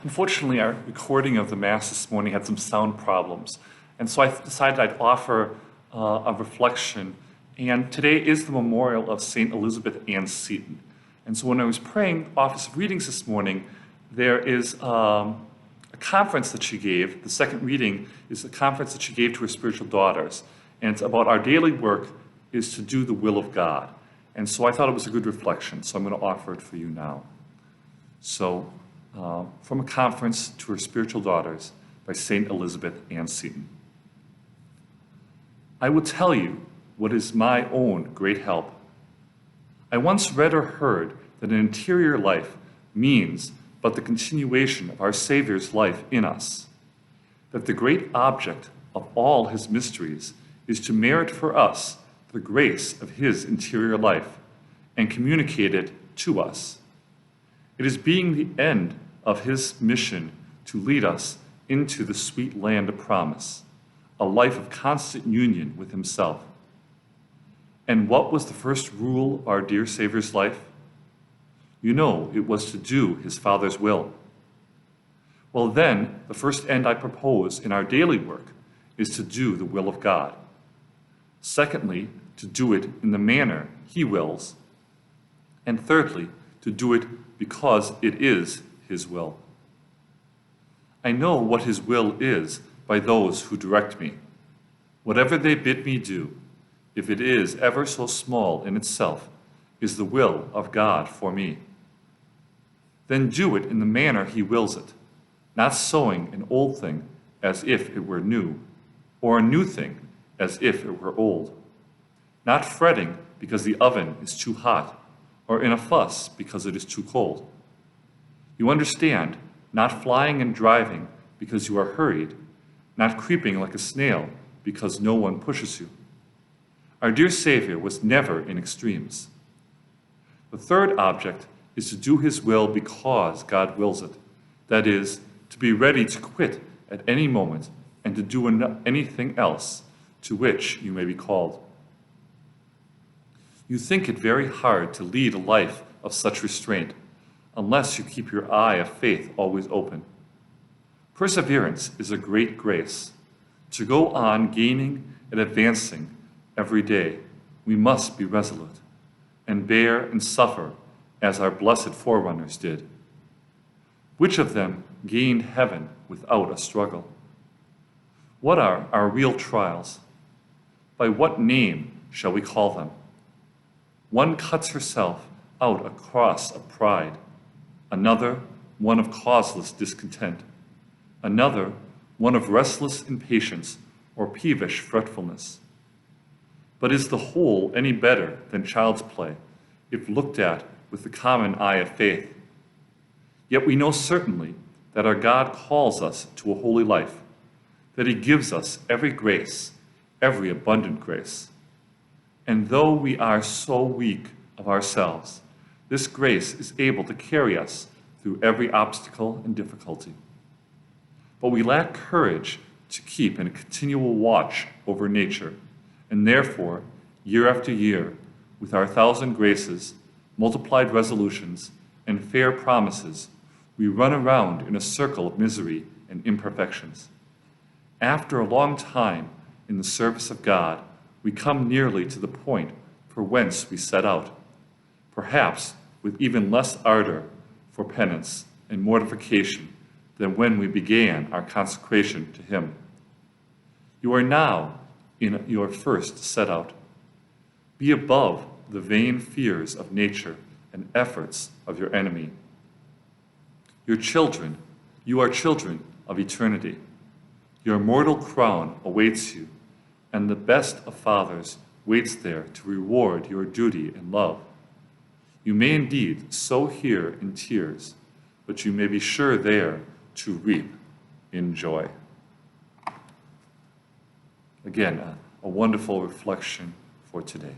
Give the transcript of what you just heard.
Unfortunately, our recording of the Mass this morning had some sound problems, and so I decided I'd offer a reflection. And today is the memorial of St. Elizabeth Ann Seton. And so when I was praying Office of Readings this morning, there is a conference that she gave. The second reading is a conference that she gave to her spiritual daughters. And it's about our daily work is to do the will of God. And so I thought it was a good reflection, so I'm going to offer it for you now. So, from a conference to her spiritual daughters by St. Elizabeth Ann Seton. I will tell you what is my own great help. I once read or heard that an interior life means but the continuation of our Savior's life in us, that the great object of all his mysteries is to merit for us the grace of his interior life and communicate it to us. It is being the end of his mission to lead us into the sweet land of promise, a life of constant union with himself. And what was the first rule of our dear Savior's life? You know, it was to do his Father's will. Well, then, the first end I propose in our daily work is to do the will of God. Secondly, to do it in the manner he wills. And thirdly, to do it because it is his will. I know what his will is by those who direct me. Whatever they bid me do, if it is ever so small in itself, is the will of God for me. Then do it in the manner he wills it, not sewing an old thing as if it were new, or a new thing as if it were old, not fretting because the oven is too hot, or in a fuss because it is too cold. You understand, not flying and driving because you are hurried, not creeping like a snail because no one pushes you. Our dear Savior was never in extremes. The third object is to do his will because God wills it. That is, to be ready to quit at any moment and to do anything else to which you may be called. You think it very hard to lead a life of such restraint, unless you keep your eye of faith always open. Perseverance is a great grace. To go on gaining and advancing every day, we must be resolute and bear and suffer as our blessed forerunners did. Which of them gained heaven without a struggle? What are our real trials? By what name shall we call them? One cuts herself out a cross of pride, another one of causeless discontent, another one of restless impatience or peevish fretfulness. But is the whole any better than child's play, if looked at with the common eye of faith? Yet we know certainly that our God calls us to a holy life, that he gives us every grace, every abundant grace. And though we are so weak of ourselves, this grace is able to carry us through every obstacle and difficulty. But we lack courage to keep in a continual watch over nature, and therefore, year after year, with our 1,000 graces, multiplied resolutions, and fair promises, we run around in a circle of misery and imperfections. After a long time in the service of God, we come nearly to the point for whence we set out, perhaps with even less ardor for penance and mortification than when we began our consecration to him. You are now in your first set out. Be above the vain fears of nature and efforts of your enemy. You are children of eternity. Your mortal crown awaits you, and the best of fathers waits there to reward your duty and love. You may indeed sow here in tears, but you may be sure there to reap in joy. Again, a wonderful reflection for today.